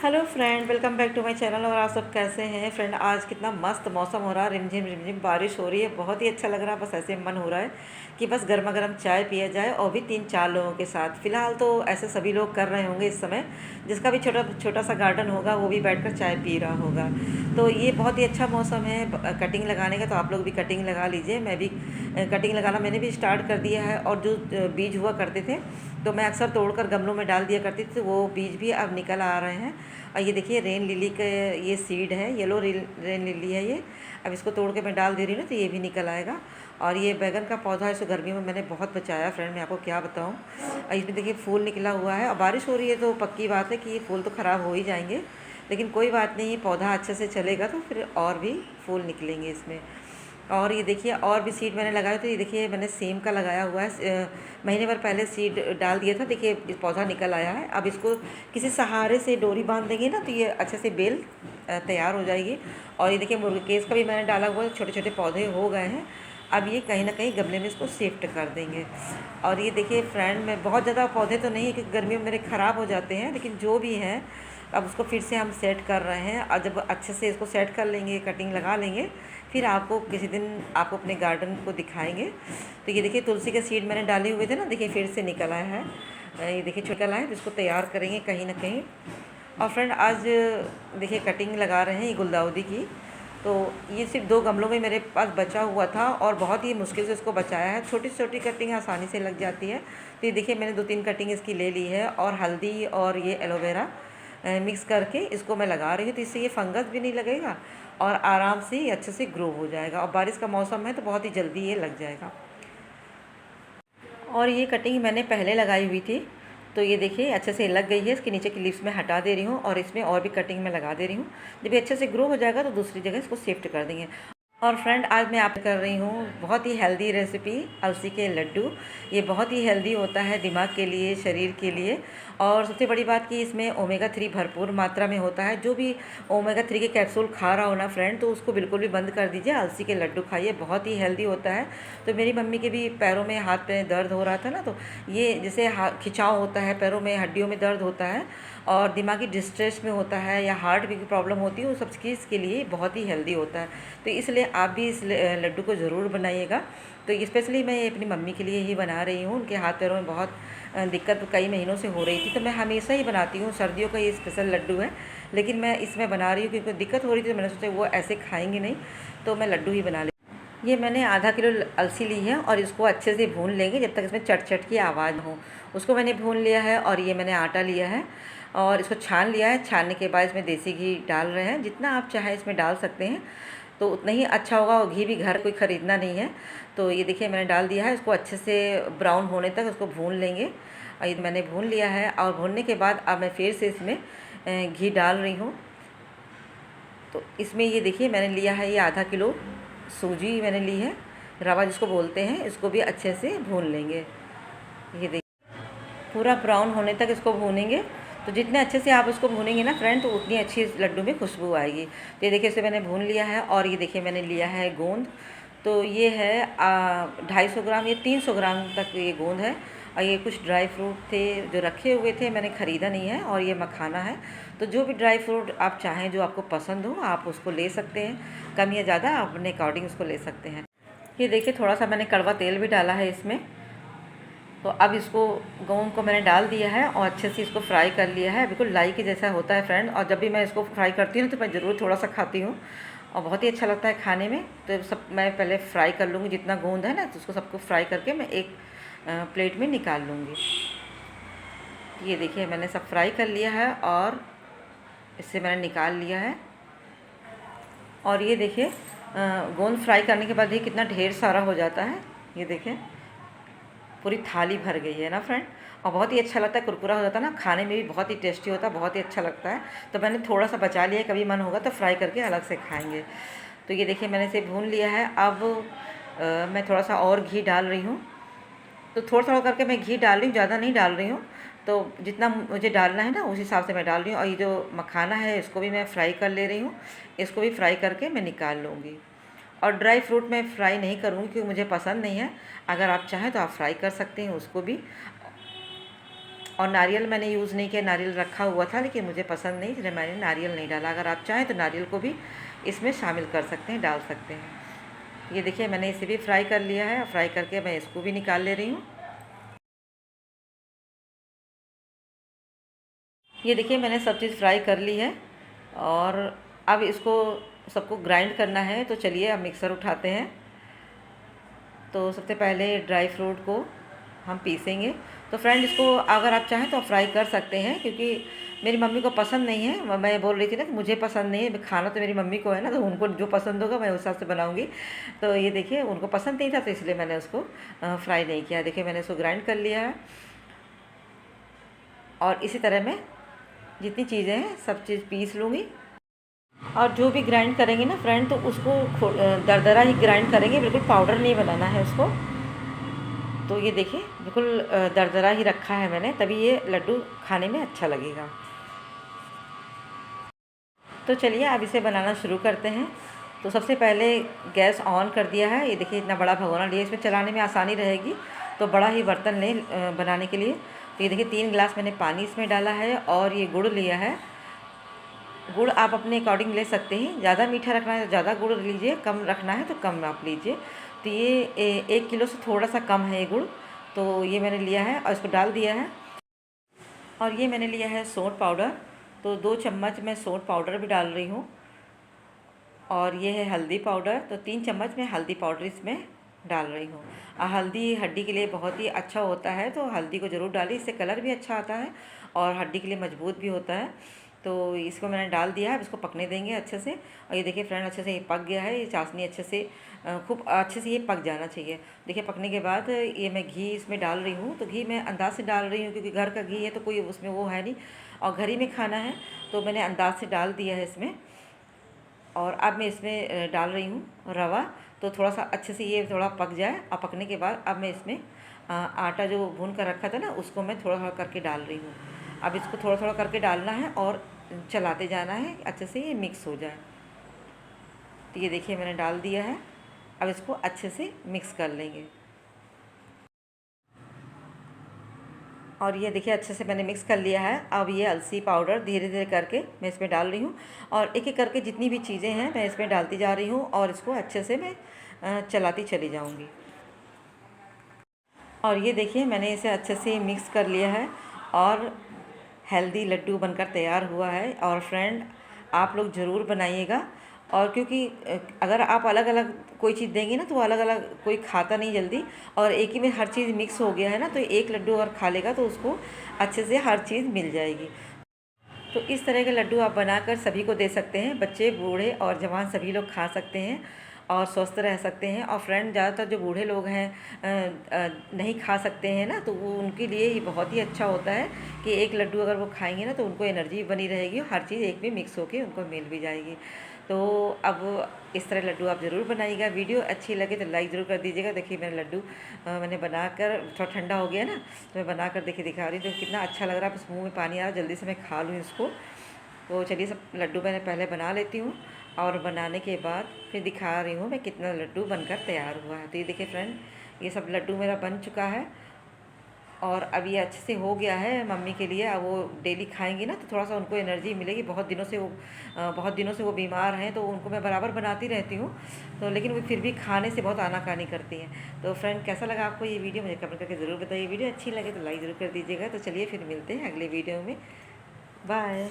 Hello friend, welcome back to my channel. और आप सब कैसे हैं फ्रेंड? आज कितना मस्त मौसम हो रहा है, रिमझिम रिमझिम बारिश हो रही है, बहुत ही अच्छा लग रहा है। बस ऐसे मन हो रहा है कि बस गर्मा गर्म चाय पिया जाए, और भी 3-4 लोगों के साथ। फ़िलहाल तो ऐसे सभी लोग कर रहे होंगे इस समय, जिसका भी छोटा छोटा सा गार्डन होगा वो भी बैठकर चाय पी रहा होगा। तो ये बहुत ही अच्छा मौसम है कटिंग लगाने का। तो आप लोग भी कटिंग लगा लीजिए। मैं भी कटिंग लगाना मैंने भी स्टार्ट कर दिया है। और जो बीज हुआ करते थे तो मैं अक्सर तोड़कर गमलों में डाल दिया करती थी, तो वो बीज भी अब निकल आ रहे हैं। और ये देखिए रेन लिली का ये सीड है, येलो रेन लिली है ये। अब इसको तोड़ के मैं डाल दे रही हूँ ना, तो ये भी निकल आएगा। और ये बैगन का पौधा है, इसको गर्मियों में मैंने बहुत बचाया फ्रेंड, मैं आपको क्या बताऊँ। और इसमें देखिए फूल निकला हुआ है। और बारिश हो रही है तो पक्की बात है कि ये फूल तो ख़राब हो ही जाएंगे, लेकिन कोई बात नहीं, ये पौधा अच्छे से चलेगा तो फिर और भी फूल निकलेंगे इसमें। और ये देखिए और भी सीड मैंने लगाया। तो ये देखिए मैंने सेम का लगाया हुआ है, महीने भर पहले सीड डाल दिया था। देखिए इस पौधा निकल आया है। अब इसको किसी सहारे से डोरी बांध देंगे ना, तो ये अच्छे से बेल तैयार हो जाएगी। और ये देखिए मुर्गेकेस का भी मैंने डाला हुआ है, छोटे छोटे पौधे हो गए हैं। अब ये कहीं ना कहीं गमले में इसको शिफ्ट कर देंगे। और ये देखिए फ्रेंड, में बहुत ज़्यादा पौधे तो नहीं है क्योंकि गर्मियों में मेरे ख़राब हो जाते हैं, लेकिन जो भी है अब उसको फिर से हम सेट कर रहे हैं। और जब अच्छे से इसको सेट कर लेंगे, कटिंग लगा लेंगे, फिर आपको किसी दिन आपको अपने गार्डन को दिखाएंगे। तो ये देखिए तुलसी के सीड मैंने डाले हुए थे ना, देखिए फिर से निकल आया है। ये देखिए निकल आया है, तो इसको तैयार करेंगे कहीं ना कहीं। और फ्रेंड आज देखिए कटिंग लगा रहे हैं ये गुलदाउदी की। तो ये सिर्फ 2 गमलों में मेरे पास बचा हुआ था, और बहुत ही मुश्किल से इसको बचाया है। छोटी छोटी कटिंग आसानी से लग जाती है। तो ये देखिए मैंने 2-3 कटिंग इसकी ले ली है, और हल्दी और ये एलोवेरा मिक्स करके इसको मैं लगा रही हूँ। तो इससे ये फंगस भी नहीं लगेगा, और आराम से ये अच्छे से ग्रो हो जाएगा। और बारिश का मौसम है तो बहुत ही जल्दी ये लग जाएगा। और ये कटिंग मैंने पहले लगाई हुई थी, तो ये देखिए अच्छे से लग गई है। इसके नीचे की लीव्स में हटा दे रही हूँ, और इसमें और भी कटिंग में लगा दे रही हूँ। जब ये अच्छे से ग्रो हो जाएगा तो दूसरी जगह इसको शिफ्ट कर देंगे। और फ्रेंड आज मैं आप कर रही हूँ बहुत ही हेल्दी रेसिपी, अलसी के लड्डू। ये बहुत ही हेल्दी होता है दिमाग के लिए, शरीर के लिए। और सबसे बड़ी बात कि इसमें ओमेगा 3 भरपूर मात्रा में होता है। जो भी ओमेगा 3 के कैप्सूल खा रहा हो ना फ्रेंड, तो उसको बिल्कुल भी बंद कर दीजिए, अलसी के लड्डू खाइए, बहुत ही हेल्दी होता है। तो मेरी मम्मी के भी पैरों में, हाथ में दर्द हो रहा था ना, तो ये जैसे खिंचाव होता है पैरों में, हड्डियों में दर्द होता है, और दिमागी डिस्ट्रेस में होता है, या हार्ट की प्रॉब्लम होती है, वो सब चीज़ के लिए बहुत ही हेल्दी होता है। तो इसलिए आप भी इस लड्डू को ज़रूर बनाइएगा। तो स्पेशली मैं ये अपनी मम्मी के लिए ही बना रही हूँ। उनके हाथ पैरों में बहुत दिक्कत कई महीनों से हो रही थी, तो मैं हमेशा ही बनाती हूँ। सर्दियों का ये स्पेशल लड्डू है, लेकिन मैं इसमें बना रही हूँ क्योंकि दिक्कत हो रही थी, तो मैंने सोचा वो ऐसे खाएंगे नहीं, तो मैं लड्डू ही बना ली। ये मैंने आधा किलो अलसी ली है, और इसको अच्छे से भून लेंगे जब तक इसमें चट चट की आवाज़ हो। उसको मैंने भून लिया है। और ये मैंने आटा लिया है, और इसको छान लिया है। छानने के बाद इसमें देसी घी डाल रहे हैं, जितना आप चाहें इसमें डाल सकते हैं, तो उतना ही अच्छा होगा। और घी भी घर कोई ख़रीदना नहीं है। तो ये देखिए मैंने डाल दिया है। इसको अच्छे से ब्राउन होने तक उसको भून लेंगे। और ये मैंने भून लिया है, और भूनने के बाद अब मैं फिर से इसमें घी डाल रही हूँ। तो इसमें ये देखिए मैंने लिया है ये आधा किलो सूजी मैंने ली है, रवा जिसको बोलते हैं। इसको भी अच्छे से भून लेंगे। ये देखिए पूरा ब्राउन होने तक इसको भूनेंगे। तो जितने अच्छे से आप उसको भूनेंगे ना फ्रेंड, तो उतनी अच्छी इस लड्डू में खुशबू आएगी। तो ये देखिए इसे मैंने भून लिया है। और ये देखिए मैंने लिया है गोंद। तो ये है 250 ग्राम, ये 300 ग्राम तक ये गोंद है। और ये कुछ ड्राई फ्रूट थे जो रखे हुए थे, मैंने ख़रीदा नहीं है। और ये मखाना है। तो जो भी ड्राई फ्रूट आप चाहें, जो आपको पसंद हो, आप उसको ले सकते हैं। कम या ज़्यादा आप अपने अकॉर्डिंग उसको ले सकते हैं। ये देखिए थोड़ा सा मैंने कड़वा तेल भी डाला है इसमें। तो अब इसको गोंद को मैंने डाल दिया है, और अच्छे से इसको फ्राई कर लिया है। बिल्कुल लाई के जैसा होता है फ्रेंड। और जब भी मैं इसको फ्राई करती हूँ तो मैं ज़रूर थोड़ा सा खाती हूँ, और बहुत ही अच्छा लगता है खाने में। तो सब मैं पहले फ्राई कर लूँगी, जितना गोंद है ना, तो उसको सबको फ्राई करके मैं एक प्लेट में निकाल लूँगी। ये देखिए मैंने सब फ्राई कर लिया है, और इससे मैंने निकाल लिया है। और ये देखिए गोंद फ्राई करने के बाद ये कितना ढेर सारा हो जाता है। ये देखिए पूरी थाली भर गई है ना फ्रेंड। और बहुत ही अच्छा लगता है, कुरकुरा हो जाता है ना, खाने में भी बहुत ही टेस्टी होता है, बहुत ही अच्छा लगता है। तो मैंने थोड़ा सा बचा लिया, कभी मन होगा तो फ्राई करके अलग से खाएंगे। तो ये देखिए मैंने इसे भून लिया है। अब मैं थोड़ा सा और घी डाल रही हूँ। तो थोड़ा थोड़ा करके मैं घी डाल रही हूँ, ज़्यादा नहीं डाल रही हूँ। तो जितना मुझे डालना है ना, उस हिसाब से मैं डाल रही हूँ। और ये जो मखाना है इसको भी मैं फ्राई कर ले रही हूँ। इसको भी फ्राई करके मैं निकाल लूँगी। और ड्राई फ्रूट मैं फ्राई नहीं करूँगी क्योंकि मुझे पसंद नहीं है। अगर आप चाहें तो आप फ्राई कर सकते हैं उसको भी। और नारियल मैंने यूज़ नहीं किया, नारियल रखा हुआ था लेकिन मुझे पसंद नहीं, इसलिए मैंने नारियल नहीं डाला। अगर आप चाहें तो नारियल को भी इसमें शामिल कर सकते हैं, डाल सकते हैं। ये देखिए मैंने इसे भी फ्राई कर लिया है, फ्राई करके मैं इसको भी निकाल ले रही हूँ। ये देखिए मैंने सब चीज़ फ्राई कर ली है और अब इसको सबको ग्राइंड करना है। तो चलिए अब मिक्सर उठाते हैं। तो सबसे पहले ड्राई फ्रूट को हम पीसेंगे। तो फ्रेंड इसको अगर आप चाहें तो आप फ्राई कर सकते हैं, क्योंकि मेरी मम्मी को पसंद नहीं है। मैं बोल रही थी ना कि मुझे पसंद नहीं है, खाना तो मेरी मम्मी को है ना, तो उनको जो पसंद होगा मैं उस हिसाब से बनाऊंगी। तो ये देखिए उनको पसंद नहीं था तो इसलिए मैंने उसको फ्राई नहीं किया। देखिए मैंने उसको ग्राइंड कर लिया है और इसी तरह मैं जितनी चीज़ें हैं सब चीज़ पीस लूँगी। और जो भी ग्राइंड करेंगे ना फ्रेंड, तो उसको दरदरा ही ग्राइंड करेंगे, बिल्कुल पाउडर नहीं बनाना है उसको। तो ये देखिए बिल्कुल दरदरा ही रखा है मैंने, तभी ये लड्डू खाने में अच्छा लगेगा। तो चलिए अब इसे बनाना शुरू करते हैं। तो सबसे पहले गैस ऑन कर दिया है। ये देखिए इतना बड़ा भगोना लिया, इसमें चलाने में आसानी रहेगी, तो बड़ा ही बर्तन लें बनाने के लिए। तो ये देखिए 3 गिलास मैंने पानी इसमें डाला है और ये गुड़ लिया है। गुड़ आप अपने अकॉर्डिंग ले सकते हैं, ज़्यादा मीठा रखना है तो ज़्यादा गुड़ लीजिए, कम रखना है तो कम आप लीजिए। तो ये 1 किलो से थोड़ा सा कम है ये गुड़। तो ये मैंने लिया है और इसको डाल दिया है। और ये मैंने लिया है सौंठ पाउडर, तो 2 चम्मच मैं सौंठ पाउडर भी डाल रही हूँ। और ये है हल्दी पाउडर, तो 3 चम्मच मैं हल्दी पाउडर इसमें डाल रही हूँ। हल्दी हड्डी के लिए बहुत ही अच्छा होता है, तो हल्दी को ज़रूर डालिए, इससे कलर भी अच्छा आता है और हड्डी के लिए मजबूत भी होता है। तो इसको मैंने डाल दिया है, अब इसको पकने देंगे अच्छे से। और ये देखिए फ्रेंड अच्छे से ये पक गया है। ये चाशनी अच्छे से खूब अच्छे से ये पक जाना चाहिए। देखिए पकने के बाद ये मैं घी इसमें डाल रही हूँ। तो घी मैं अंदाज से डाल रही हूँ, क्योंकि घर का घी है तो कोई उसमें वो है नहीं, और घर ही में खाना है, तो मैंने अंदाज से डाल दिया है इसमें। और अब मैं इसमें डाल रही हूँ रवा। तो थोड़ा सा अच्छे से ये थोड़ा पक जाए, और पकने के बाद अब मैं इसमें आटा जो भून कर रखा था ना, उसको मैं थोड़ा थोड़ा करके डाल रही हूँ। अब इसको थोड़ा थोड़ा करके डालना है और चलाते जाना है, अच्छे से ये मिक्स हो जाए। तो ये देखिए मैंने डाल दिया है, अब इसको अच्छे से मिक्स कर लेंगे। और ये देखिए अच्छे से मैंने मिक्स कर लिया है। अब ये अलसी पाउडर धीरे धीरे करके मैं इसमें डाल रही हूँ, और एक एक करके जितनी भी चीज़ें हैं मैं इसमें डालती जा रही हूँ, और इसको अच्छे से मैं चलाती चली जाऊँगी। और ये देखिए मैंने इसे अच्छे से मिक्स कर लिया है और हेल्दी लड्डू बनकर तैयार हुआ है। और फ्रेंड आप लोग ज़रूर बनाइएगा। और क्योंकि अगर आप अलग अलग कोई चीज़ देंगे ना, तो वो अलग अलग कोई खाता नहीं जल्दी, और एक ही में हर चीज़ मिक्स हो गया है ना, तो एक लड्डू अगर खा लेगा तो उसको अच्छे से हर चीज़ मिल जाएगी। तो इस तरह के लड्डू आप बनाकर सभी को दे सकते हैं, बच्चे बूढ़े और जवान सभी लोग खा सकते हैं और स्वस्थ रह सकते हैं। और फ्रेंड ज़्यादातर जो बूढ़े लोग हैं नहीं खा सकते हैं ना, तो वो उनके लिए ये बहुत ही अच्छा होता है कि एक लड्डू अगर वो खाएंगे ना, तो उनको एनर्जी बनी रहेगी और हर चीज़ एक में मिक्स होके उनको मिल भी जाएगी। तो अब इस तरह लड्डू आप ज़रूर बनाइएगा। वीडियो अच्छी लगे तो लाइक ज़रूर कर दीजिएगा। देखिए मेरा लड्डू मैंने बनाकर थोड़ा ठंडा हो गया ना, तो मैं बनाकर देखिए दिखा रही हूँ, तो कितना अच्छा लग रहा है। बस मुँह में पानी आ रहा, जल्दी से मैं खा लूँ इसको। तो चलिए सब लड्डू मैंने पहले बना लेती हूँ, और बनाने के बाद फिर दिखा रही हूँ मैं कितना लड्डू बनकर तैयार हुआ है। तो ये देखिए फ्रेंड, ये सब लड्डू मेरा बन चुका है, और अब ये अच्छे से हो गया है मम्मी के लिए। अब वो डेली खाएंगी ना, तो थोड़ा सा उनको एनर्जी मिलेगी। बहुत दिनों से वो बीमार हैं, तो उनको मैं बराबर बनाती रहती हूँ, तो लेकिन वो फिर भी खाने से बहुत आनाकानी करती हैं। तो फ्रेंड कैसा लगा आपको ये वीडियो, मुझे कमेंट करके ज़रूर बताइए। वीडियो अच्छी लगे तो लाइक ज़रूर कर दीजिएगा। तो चलिए फिर मिलते हैं अगले वीडियो में। बाय।